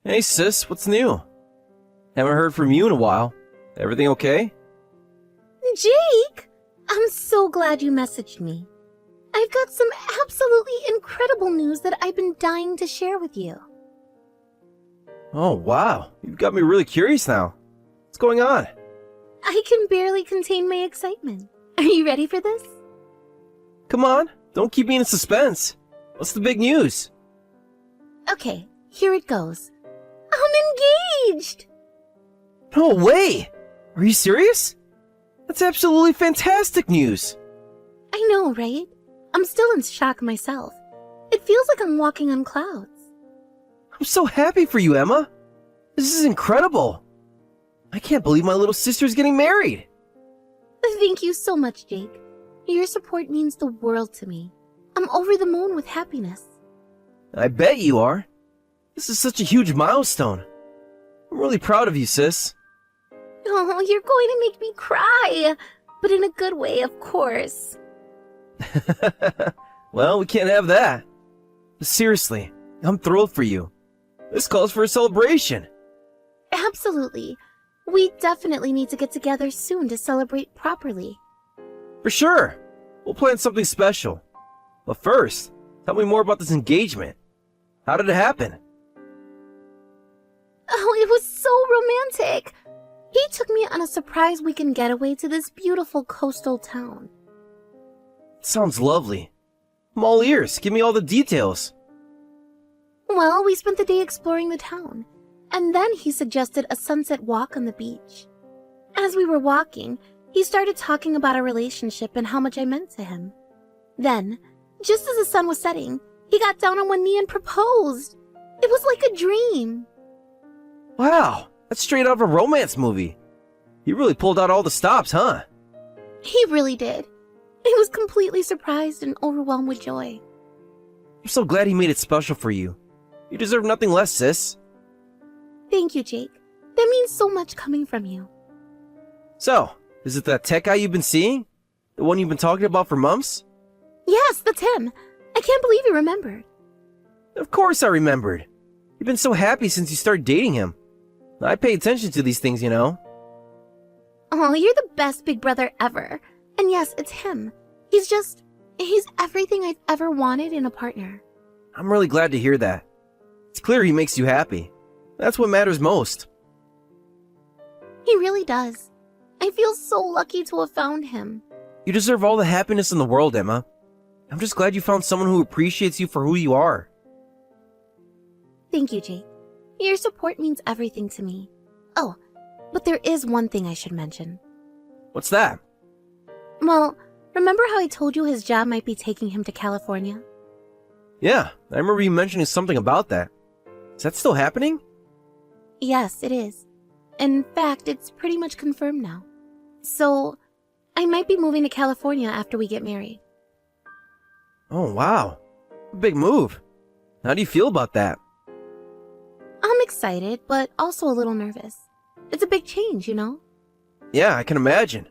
Hey sis, what's new? Haven't heard from you in a while. Everything okay? Jake! I'm so glad you messaged me. I've got some absolutely incredible news that I've been dying to share with you. Oh wow, you've got me really curious now. What's going on? I can barely contain my excitement. Are you ready for this? Come on, don't keep me in suspense. What's the big news? Okay, here it goes. I'm engaged! No way! Are you serious? That's absolutely fantastic news. I know, right? I'm still in shock myself. It feels like I'm walking on clouds. I'm so happy for you, Emma. This is incredible. I can't believe my little sister's getting married. Thank you so much, Jake. Your support means the world to me. I'm over the moon with happiness. I bet you are. This is such a huge milestone. I'm really proud of you, sis. Oh, you're going to make me cry. But in a good way, of course. Well, we can't have that. But seriously, I'm thrilled for you. This calls for a celebration. Absolutely. We definitely need to get together soon to celebrate properly. For sure. We'll plan something special. But first, tell me more about this engagement. How did it happen? Oh, it was so romantic. He took me on a surprise weekend getaway to this beautiful coastal town. Sounds lovely. I'm all ears. Give me all the details. Well, we spent the day exploring the town, and then he suggested a sunset walk on the beach. As we were walking, he started talking about our relationship and how much I meant to him. Then, just as the sun was setting, he got down on one knee and proposed. It was like a dream. Wow, that's straight out of a romance movie. You really pulled out all the stops, huh? He really did. I was completely surprised and overwhelmed with joy. I'm so glad he made it special for you. You deserve nothing less, sis. Thank you, Jake. That means so much coming from you. So, is it that tech guy you've been seeing? The one you've been talking about for months? Yes, that's him. I can't believe you remembered. Of course I remembered. You've been so happy since you started dating him. I pay attention to these things, you know. Oh, you're the best big brother ever. And yes, it's him. He's everything I've ever wanted in a partner. I'm really glad to hear that. It's clear he makes you happy. That's what matters most. He really does. I feel so lucky to have found him. You deserve all the happiness in the world, Emma. I'm just glad you found someone who appreciates you for who you are. Thank you, Jake. Your support means everything to me. Oh, but there is one thing I should mention. What's that? Well, remember how I told you his job might be taking him to California? Yeah, I remember you mentioning something about that. Is that still happening? Yes, it is. In fact, it's pretty much confirmed now. So, I might be moving to California after we get married. Oh, wow. Big move. How do you feel about that? I'm excited, but also a little nervous. It's a big change, you know? Yeah, I can imagine.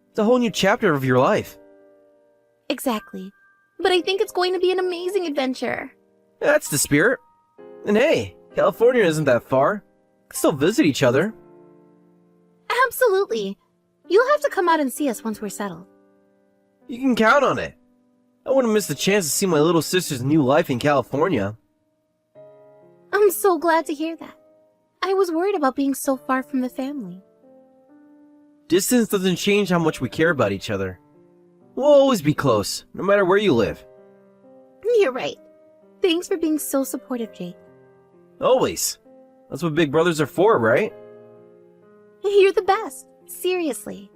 It's a whole new chapter of your life. Exactly. But I think it's going to be an amazing adventure. That's the spirit. And hey, California isn't that far. We can still visit each other. Absolutely. You'll have to come out and see us once we're settled. You can count on it. I wouldn't miss the chance to see my little sister's new life in California. I'm so glad to hear that. I was worried about being so far from the family. Distance doesn't change how much we care about each other. We'll always be close, no matter where you live. You're right. Thanks for being so supportive, Jake. Always. That's what big brothers are for, right? You're the best. Seriously.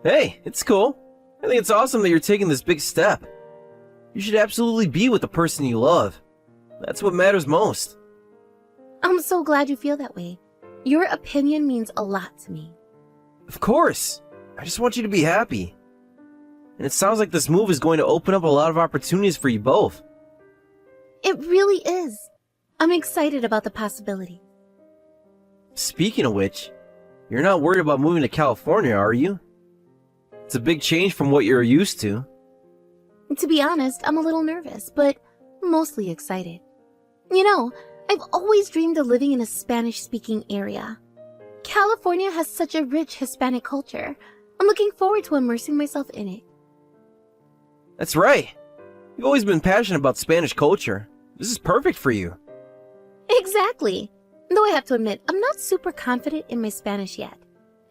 Hey, it's cool. I think it's awesome that you're taking this big step. You should absolutely be with the person you love. That's what matters most. I'm so glad you feel that way. Your opinion means a lot to me. Of course. I just want you to be happy. And it sounds like this move is going to open up a lot of opportunities for you both. It really is. I'm excited about the possibility. Speaking of which, you're not worried about moving to California, are you? It's a big change from what you're used to. To be honest, I'm a little nervous, but mostly excited. You know, I've always dreamed of living in a Spanish-speaking area. California has such a rich Hispanic culture. I'm looking forward to immersing myself in it. That's right. You've always been passionate about Spanish culture. This is perfect for you. Exactly. Though I have to admit, I'm not super confident in my Spanish yet.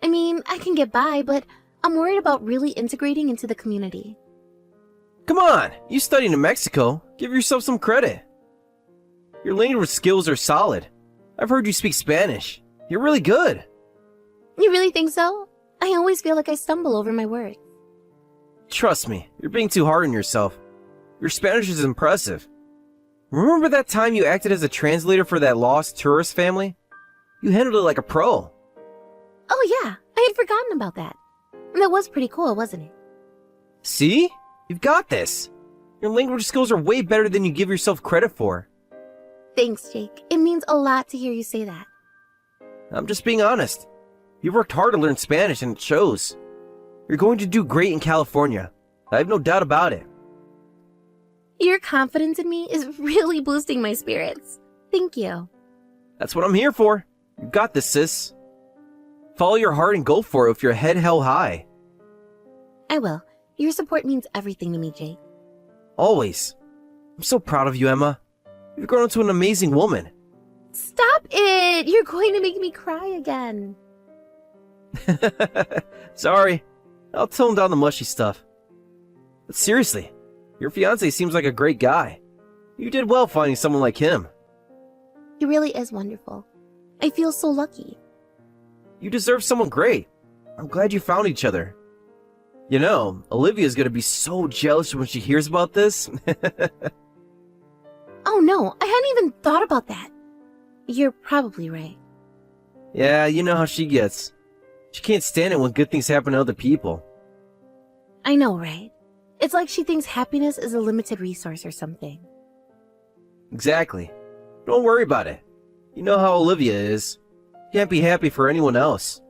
I mean, I can get by, but I'm worried about really integrating into the community. Come on, you studied in Mexico. Give yourself some credit. Your language skills are solid. I've heard you speak Spanish. You're really good. You really think so? I always feel like I stumble over my words. Trust me, you're being too hard on yourself. Your Spanish is impressive. Remember that time you acted as a translator for that lost tourist family? You handled it like a pro. Oh yeah, I had forgotten about that. That was pretty cool, wasn't it? See? You've got this. Your language skills are way better than you give yourself credit for. Thanks, Jake. It means a lot to hear you say that. I'm just being honest. You've worked hard to learn Spanish and it shows. You're going to do great in California. I have no doubt about it. Your confidence in me is really boosting my spirits. Thank you. That's what I'm here for. You got this, sis. Follow your heart and go for it with your head held high. I will. Your support means everything to me, Jake. Always. I'm so proud of you, Emma. You've grown into an amazing woman. Stop it! You're going to make me cry again. Sorry. I'll tone down the mushy stuff. But seriously, your fiancé seems like a great guy. You did well finding someone like him. He really is wonderful. I feel so lucky. You deserve someone great. I'm glad you found each other. You know, Olivia's gonna be so jealous when she hears about this. Oh no, I hadn't even thought about that. You're probably right. Yeah, you know how she gets. She can't stand it when good things happen to other people. I know, right? It's like she thinks happiness is a limited resource or something. Exactly. Don't worry about it. You know how Olivia is. Can't be happy for anyone else.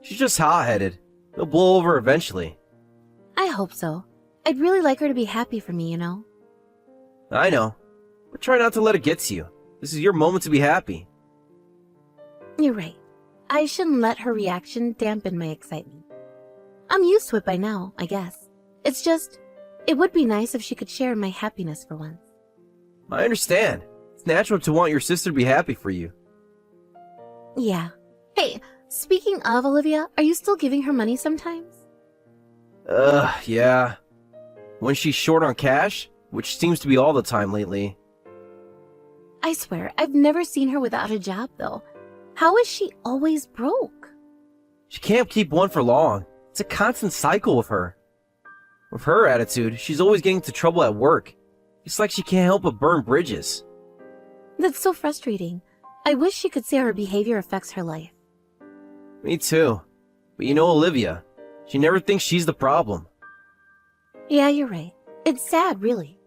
She's just hot-headed. They'll blow over eventually. I hope so. I'd really like her to be happy for me, you know? I know. But try not to let it get to you. This is your moment to be happy. You're right. I shouldn't let her reaction dampen my excitement. I'm used to it by now, I guess. It's just, it would be nice if she could share my happiness for once. I understand. It's natural to want your sister to be happy for you. Yeah. Hey, speaking of Olivia, are you still giving her money sometimes? Yeah. When she's short on cash, which seems to be all the time lately. I swear, I've never seen her without a job, though. How is she always broke? She can't keep one for long. It's a constant cycle with her. With her attitude, she's always getting into trouble at work. It's like she can't help but burn bridges. That's so frustrating. I wish she could say her behavior affects her life. Me too. But you know Olivia. She never thinks she's the problem. Yeah, you're right. It's sad, really.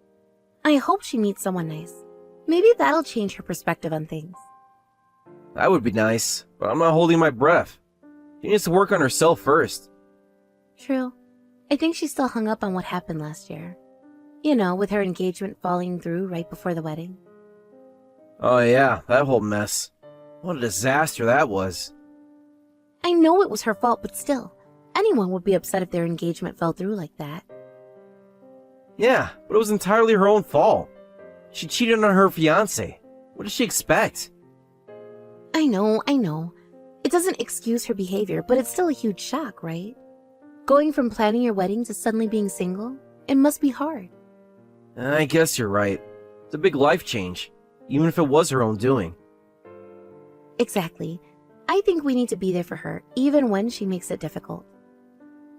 I hope she meets someone nice. Maybe that'll change her perspective on things. That would be nice, but I'm not holding my breath. She needs to work on herself first. True. I think she's still hung up on what happened last year. You know, with her engagement falling through right before the wedding. Oh yeah, that whole mess. What a disaster that was. I know it was her fault, but still, anyone would be upset if their engagement fell through like that. Yeah, but it was entirely her own fault. She cheated on her fiancé. What did she expect? I know. It doesn't excuse her behavior, but it's still a huge shock, right? Going from planning your wedding to suddenly being single, it must be hard. I guess you're right. It's a big life change, even if it was her own doing. Exactly. I think we need to be there for her, even when she makes it difficult.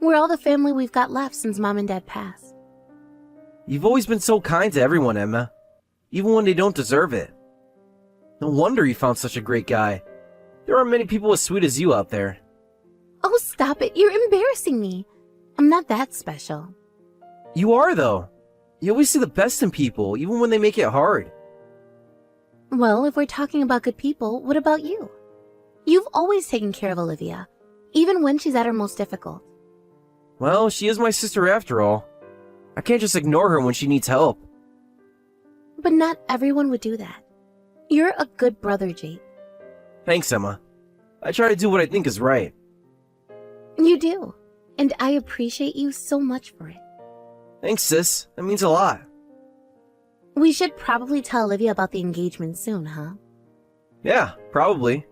We're all the family we've got left since Mom and Dad passed. You've always been so kind to everyone, Emma. Even when they don't deserve it. No wonder you found such a great guy. There aren't many people as sweet as you out there. Oh, stop it. You're embarrassing me. I'm not that special. You are, though. You always see the best in people, even when they make it hard. Well, if we're talking about good people, what about you? You've always taken care of Olivia, even when she's at her most difficult. Well, she is my sister after all. I can't just ignore her when she needs help. But not everyone would do that. You're a good brother, Jake. Thanks, Emma. I try to do what I think is right. You do. And I appreciate you so much for it. Thanks, sis. That means a lot. We should probably tell Olivia about the engagement soon, huh? Yeah, probably.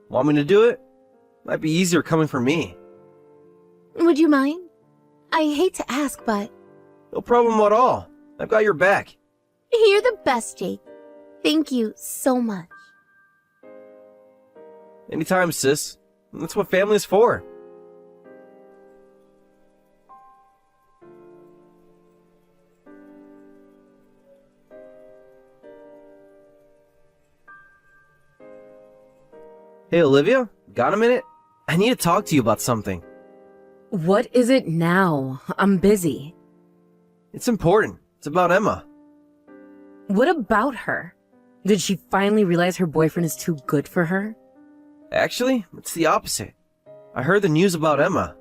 Want me to do it? Might be easier coming from me. Would you mind? I hate to ask, but No problem at all. I've got your back. you're the best, Jake. Thank you so much. Anytime, sis. That's what family is for. Hey, Olivia? Got a minute? I need to talk to you about something. What is it now? I'm busy. It's important. It's about Emma. What about her? Did she finally realize her boyfriend is too good for her? Actually, it's the opposite. I heard the news about Emma.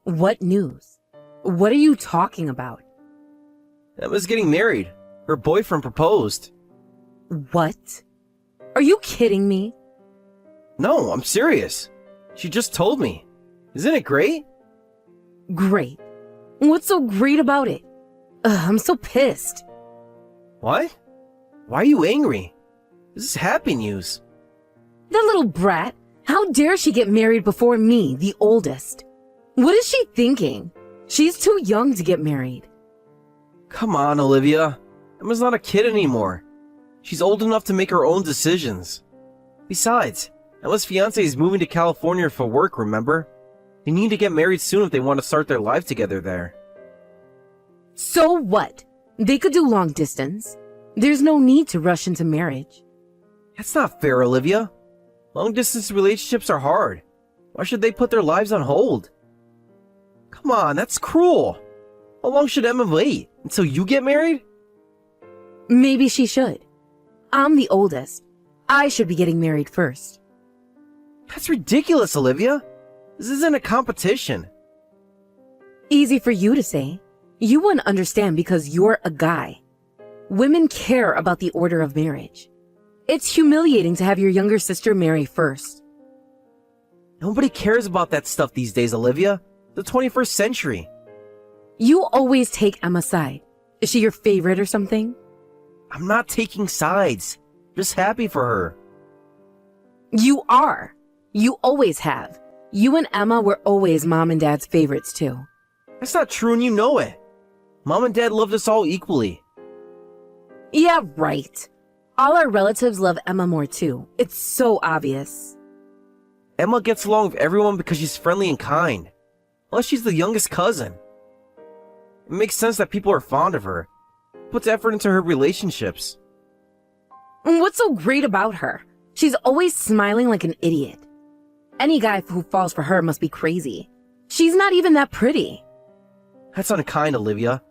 What news? What are you talking about? Emma's getting married. Her boyfriend proposed. What? Are you kidding me? No, I'm serious. She just told me. Isn't it great? Great. What's so great about it? I'm so pissed. What? Why are you angry? This is happy news. That little brat. How dare she get married before me, the oldest? What is she thinking? She's too young to get married. Come on, Olivia. Emma's not a kid anymore. She's old enough to make her own decisions. Besides, Emma's fiancé is moving to California for work, remember? They need to get married soon if they want to start their life together there. So what? They could do long distance. There's no need to rush into marriage. That's not fair, Olivia. Long-distance relationships are hard. Why should they put their lives on hold? Come on, that's cruel. How long should Emma wait? Until you get married? Maybe she should. I'm the oldest. I should be getting married first. That's ridiculous, Olivia. This isn't a competition. Easy for you to say. You wouldn't understand because you're a guy. Women care about the order of marriage. It's humiliating to have your younger sister marry first. Nobody cares about that stuff these days, Olivia. The 21st century. You always take Emma's side. Is she your favorite or something? I'm not taking sides. Just happy for her. You are. You always have. You and Emma were always mom and dad's favorites too. That's not true and you know it. Mom and Dad loved us all equally. Yeah, right. All our relatives love Emma more too. It's so obvious. Emma gets along with everyone because she's friendly and kind. Plus, she's the youngest cousin. It makes sense that people are fond of her. Puts effort into her relationships. What's so great about her? She's always smiling like an idiot. Any guy who falls for her must be crazy. She's not even that pretty. That's unkind, Olivia.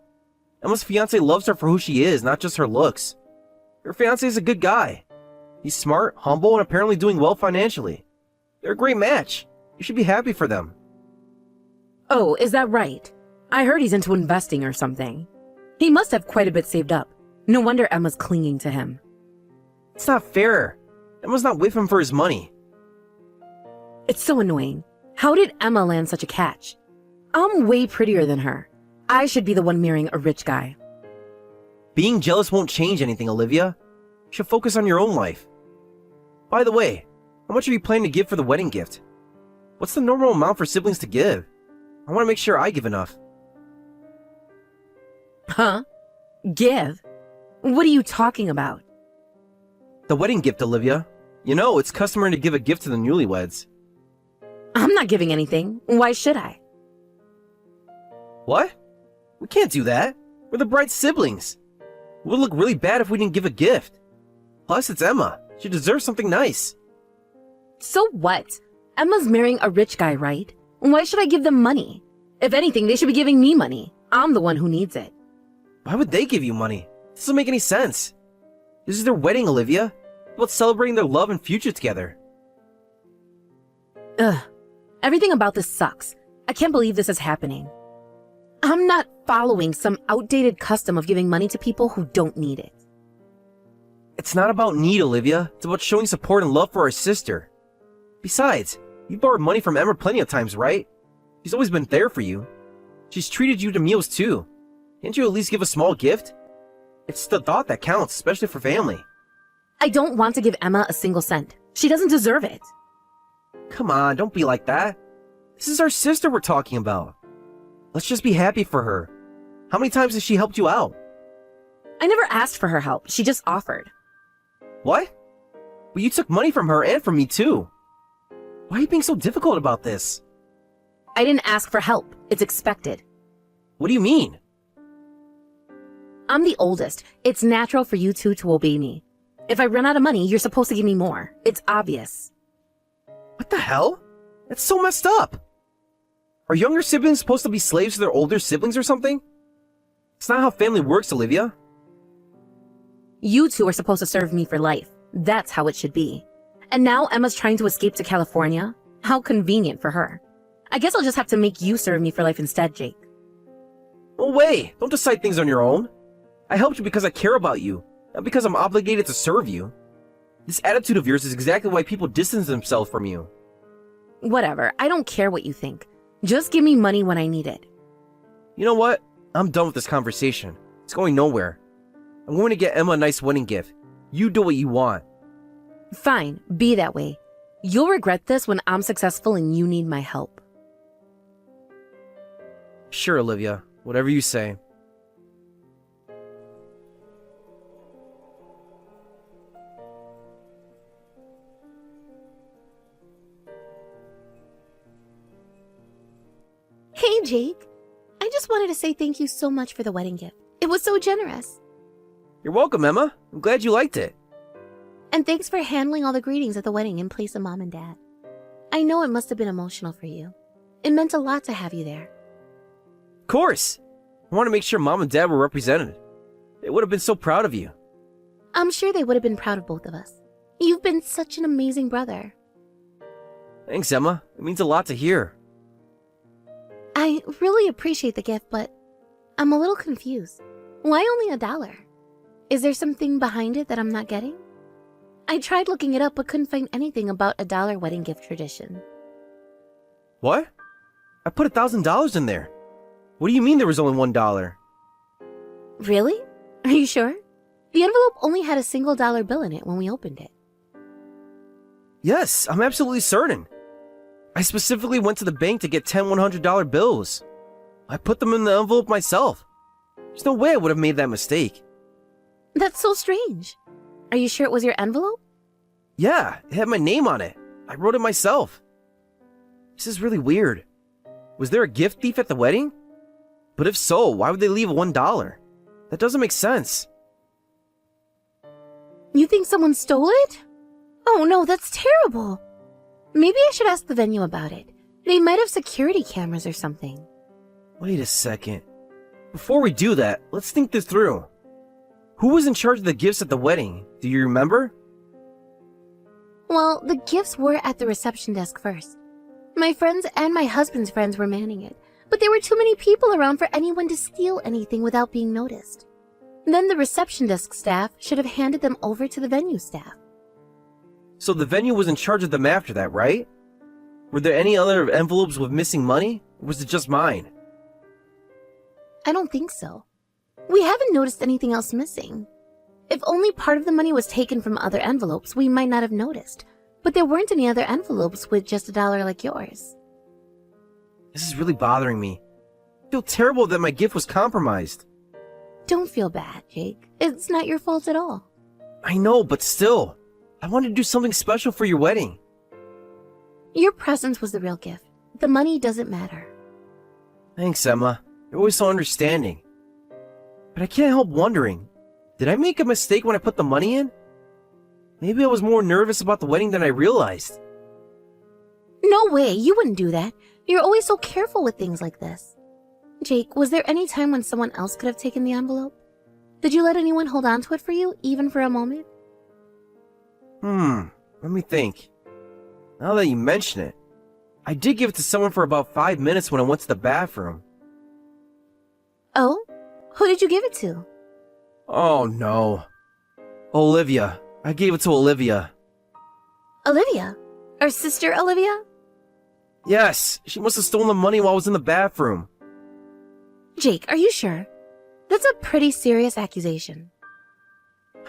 Emma's fiancé loves her for who she is, not just her looks. Her fiancé is a good guy. He's smart, humble, and apparently doing well financially. They're a great match. You should be happy for them. Oh, is that right? I heard he's into investing or something. He must have quite a bit saved up. No wonder Emma's clinging to him. It's not fair. Emma's not with him for his money. It's so annoying. How did Emma land such a catch? I'm way prettier than her. I should be the one marrying a rich guy. Being jealous won't change anything, Olivia. You should focus on your own life. By the way, how much are you planning to give for the wedding gift? What's the normal amount for siblings to give? I want to make sure I give enough. Huh? Give? What are you talking about? The wedding gift, Olivia. You know, it's customary to give a gift to the newlyweds. I'm not giving anything. Why should I? What? We can't do that. We're the bride's siblings. It would look really bad if we didn't give a gift. Plus, it's Emma. She deserves something nice. So what? Emma's marrying a rich guy, right? Why should I give them money? If anything, they should be giving me money. I'm the one who needs it. Why would they give you money? This doesn't make any sense. This is their wedding, Olivia. It's about celebrating their love and future together. Ugh. Everything about this sucks. I can't believe this is happening. I'm not following some outdated custom of giving money to people who don't need it. It's not about need, Olivia. It's about showing support and love for our sister. Besides, you borrowed money from Emma plenty of times, right? She's always been there for you. She's treated you to meals too. Can't you at least give a small gift? It's the thought that counts, especially for family. I don't want to give Emma a single cent. She doesn't deserve it. Come on, don't be like that. This is our sister we're talking about. Let's just be happy for her. How many times has she helped you out? I never asked for her help. She just offered. What? Well, you took money from her and from me too. Why are you being so difficult about this? I didn't ask for help. It's expected. What do you mean? I'm the oldest. It's natural for you two to obey me. If I run out of money, you're supposed to give me more. It's obvious. What the hell? That's so messed up. Are younger siblings supposed to be slaves to their older siblings or something? It's not how family works, Olivia. You two are supposed to serve me for life. That's how it should be. And now Emma's trying to escape to California? How convenient for her. I guess I'll just have to make you serve me for life instead, Jake. No way! Don't decide things on your own. I helped you because I care about you, not because I'm obligated to serve you. This attitude of yours is exactly why people distance themselves from you. Whatever, I don't care what you think. Just give me money when I need it. You know what? I'm done with this conversation. It's going nowhere. I'm going to get Emma a nice wedding gift. You do what you want. Fine, be that way. You'll regret this when I'm successful and you need my help. Sure, Olivia. Whatever you say. Hey, Jake. I just wanted to say thank you so much for the wedding gift. It was so generous. You're welcome, Emma. I'm glad you liked it. And thanks for handling all the greetings at the wedding in place of Mom and Dad. I know it must have been emotional for you. It meant a lot to have you there. Of course. I want to make sure Mom and Dad were represented. They would have been so proud of you. I'm sure they would have been proud of both of us. You've been such an amazing brother. Thanks, Emma. It means a lot to hear. I really appreciate the gift, but I'm a little confused. Why only $1? Is there something behind it that I'm not getting? I tried looking it up but couldn't find anything about $1 wedding gift tradition. What? I put $1,000 in there. What do you mean there was only $1? Really? Are you sure? The envelope only had a single dollar bill in it when we opened it. Yes, I'm absolutely certain. I specifically went to the bank to get 10 $100 bills. I put them in the envelope myself. There's no way I would have made that mistake. That's so strange. Are you sure it was your envelope? Yeah, it had my name on it. I wrote it myself. This is really weird. Was there a gift thief at the wedding? But if so, why would they leave $1? That doesn't make sense. You think someone stole it? Oh no, that's terrible. Maybe I should ask the venue about it. They might have security cameras or something. Wait a second. Before we do that, let's think this through. Who was in charge of the gifts at the wedding? Do you remember? Well, the gifts were at the reception desk first. My friends and my husband's friends were manning it, but there were too many people around for anyone to steal anything without being noticed. Then the reception desk staff should have handed them over to the venue staff. So the venue was in charge of them after that, right? Were there any other envelopes with missing money? Or was it just mine? I don't think so. We haven't noticed anything else missing. If only part of the money was taken from other envelopes, we might not have noticed. But there weren't any other envelopes with just $1 like yours. This is really bothering me. I feel terrible that my gift was compromised. Don't feel bad, Jake. It's not your fault at all. I know, but still. I wanted to do something special for your wedding. Your presence was the real gift. The money doesn't matter. Thanks, Emma. You're always so understanding. But I can't help wondering, did I make a mistake when I put the money in? Maybe I was more nervous about the wedding than I realized. No way, you wouldn't do that. You're always so careful with things like this. Jake, was there any time when someone else could have taken the envelope? Did you let anyone hold on to it for you, even for a moment? Let me think. Now that you mention it, I did give it to someone for about 5 minutes when I went to the bathroom. Oh? Who did you give it to? Oh no. Olivia. I gave it to Olivia. Olivia? Our sister Olivia? Yes, she must have stolen the money while I was in the bathroom. Jake, are you sure? That's a pretty serious accusation.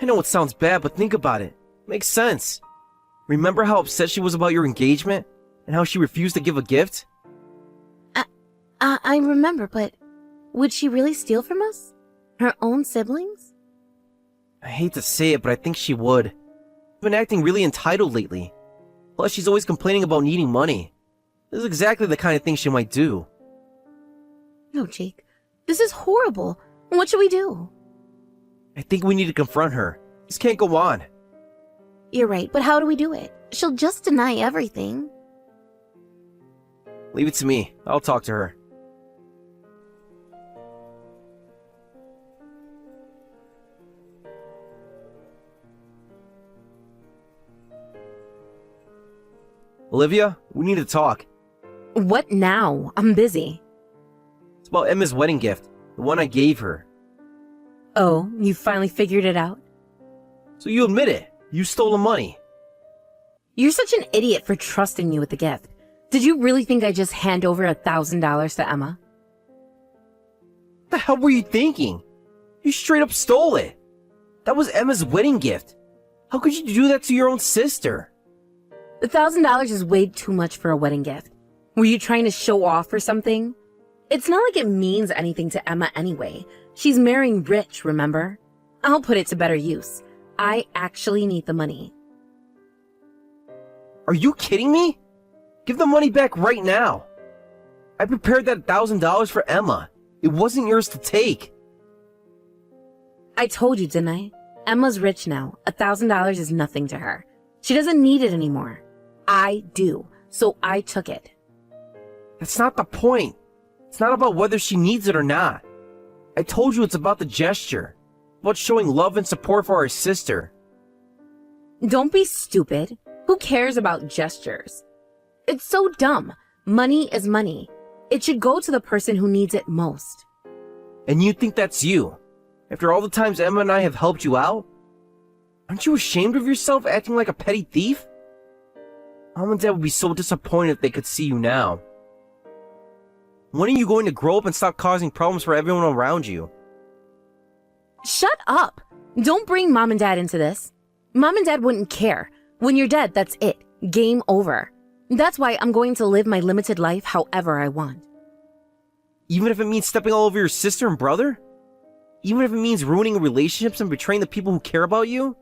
I know it sounds bad, but think about it. Makes sense. Remember how upset she was about your engagement? And how she refused to give a gift? I remember, but would she really steal from us? Her own siblings? I hate to say it, but I think she would. She's been acting really entitled lately. Plus, she's always complaining about needing money. This is exactly the kind of thing she might do. No, Jake. This is horrible. What should we do? I think we need to confront her. This can't go on. You're right, but how do we do it? She'll just deny everything. Leave it to me. I'll talk to her. Olivia, we need to talk. What now? I'm busy. It's about Emma's wedding gift, the one I gave her. Oh, you finally figured it out? So you admit it. You stole the money. You're such an idiot for trusting me with the gift. Did you really think I'd just hand over $1,000 to Emma? What the hell were you thinking? You straight up stole it. That was Emma's wedding gift. How could you do that to your own sister? $1,000 is way too much for a wedding gift. Were you trying to show off or something? It's not like it means anything to Emma anyway. She's marrying Rich, remember? I'll put it to better use. I actually need the money. Are you kidding me? Give the money back right now. I prepared that $1,000 for Emma. It wasn't yours to take. I told you, didn't I? Emma's rich now. $1,000 is nothing to her. She doesn't need it anymore. I do, so I took it. That's not the point. It's not about whether she needs it or not. I told you it's about the gesture. About showing love and support for our sister. Don't be stupid. Who cares about gestures? It's so dumb. Money is money. It should go to the person who needs it most. And you think that's you? After all the times Emma and I have helped you out? Aren't you ashamed of yourself acting like a petty thief? Mom and Dad would be so disappointed if they could see you now. When are you going to grow up and stop causing problems for everyone around you? Shut up! Don't bring Mom and Dad into this. Mom and Dad wouldn't care. When you're dead, that's it. Game over. That's why I'm going to live my limited life however I want. Even if it means stepping all over your sister and brother? Even if it means ruining relationships and betraying the people who care about you?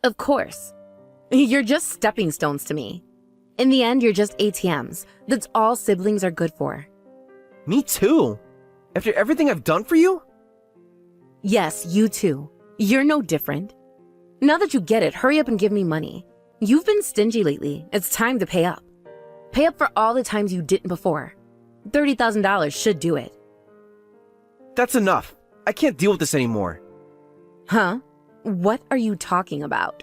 Of course. You're just stepping stones to me. In the end, you're just ATMs. That's all siblings are good for. Me too. After everything I've done for you? Yes, you too. You're no different. Now that you get it, hurry up and give me money. You've been stingy lately. It's time to pay up. Pay up for all the times you didn't before. $30,000 should do it. That's enough. I can't deal with this anymore. Huh? What are you talking about?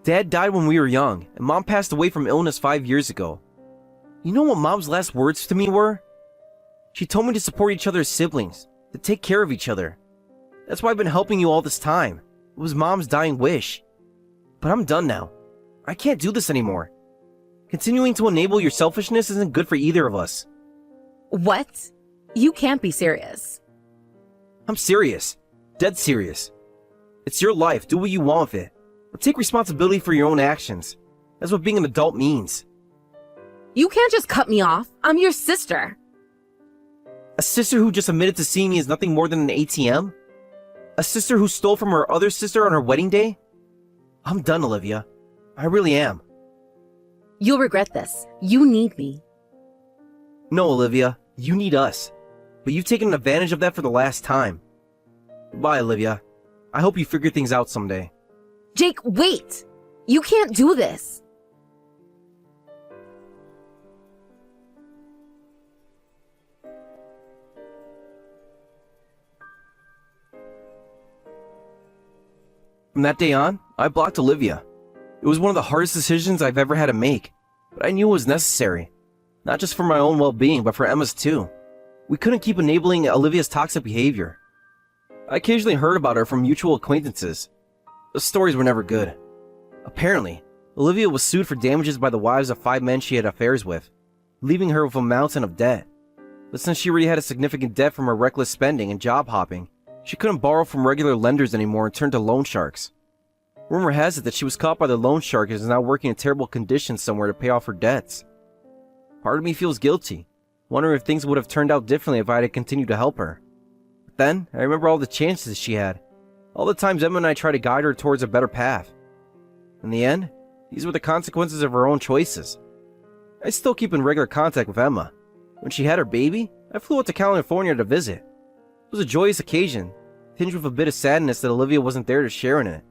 Dad died when we were young, and Mom passed away from illness 5 years ago. You know what Mom's last words to me were? She told me to support each other as siblings, to take care of each other. That's why I've been helping you all this time. It was Mom's dying wish. But I'm done now. I can't do this anymore. Continuing to enable your selfishness isn't good for either of us. What? You can't be serious. I'm serious. Dead serious. It's your life. Do what you want with it. But take responsibility for your own actions. That's what being an adult means. You can't just cut me off. I'm your sister. A sister who just admitted to seeing me as nothing more than an ATM? A sister who stole from her other sister on her wedding day? I'm done, Olivia. I really am. You'll regret this. You need me. No, Olivia. You need us. But you've taken advantage of that for the last time. Goodbye, Olivia. I hope you figure things out someday. Jake, wait! You can't do this. From that day on, I blocked Olivia. It was one of the hardest decisions I've ever had to make, but I knew it was necessary. Not just for my own well-being, but for Emma's too. We couldn't keep enabling Olivia's toxic behavior. I occasionally heard about her from mutual acquaintances. The stories were never good. Apparently, Olivia was sued for damages by the wives of 5 men she had affairs with, leaving her with a mountain of debt. But since she already had a significant debt from her reckless spending and job hopping, she couldn't borrow from regular lenders anymore and turned to loan sharks. Rumor has it that she was caught by the loan shark and is now working in terrible conditions somewhere to pay off her debts. Part of me feels guilty, wondering if things would have turned out differently if I had continued to help her. But then, I remember all the chances she had, all the times Emma and I tried to guide her towards a better path. In the end, these were the consequences of her own choices. I still keep in regular contact with Emma. When she had her baby, I flew out to California to visit. It was a joyous occasion, tinged with a bit of sadness that Olivia wasn't there to share in it.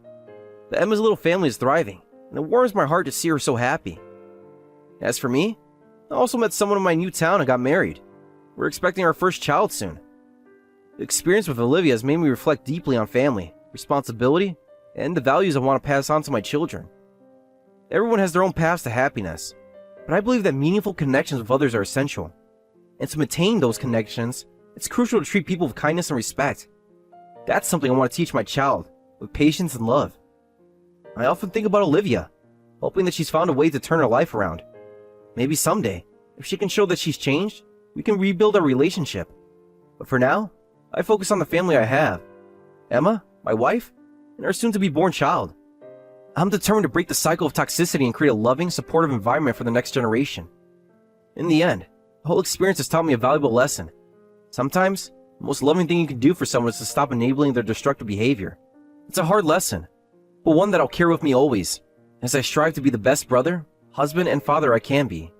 But Emma's little family is thriving, and it warms my heart to see her so happy. As for me, I also met someone in my new town and got married. We're expecting our first child soon. The experience with Olivia has made me reflect deeply on family, responsibility, and the values I want to pass on to my children. Everyone has their own paths to happiness, but I believe that meaningful connections with others are essential. And to maintain those connections, it's crucial to treat people with kindness and respect. That's something I want to teach my child, with patience and love. I often think about Olivia, hoping that she's found a way to turn her life around. Maybe someday, if she can show that she's changed, we can rebuild our relationship. But for now, I focus on the family I have. Emma, my wife, and our soon-to-be-born child. I'm determined to break the cycle of toxicity and create a loving, supportive environment for the next generation. In the end, the whole experience has taught me a valuable lesson. Sometimes, the most loving thing you can do for someone is to stop enabling their destructive behavior. It's a hard lesson, but one that I'll carry with me always, as I strive to be the best brother, husband, and father I can be.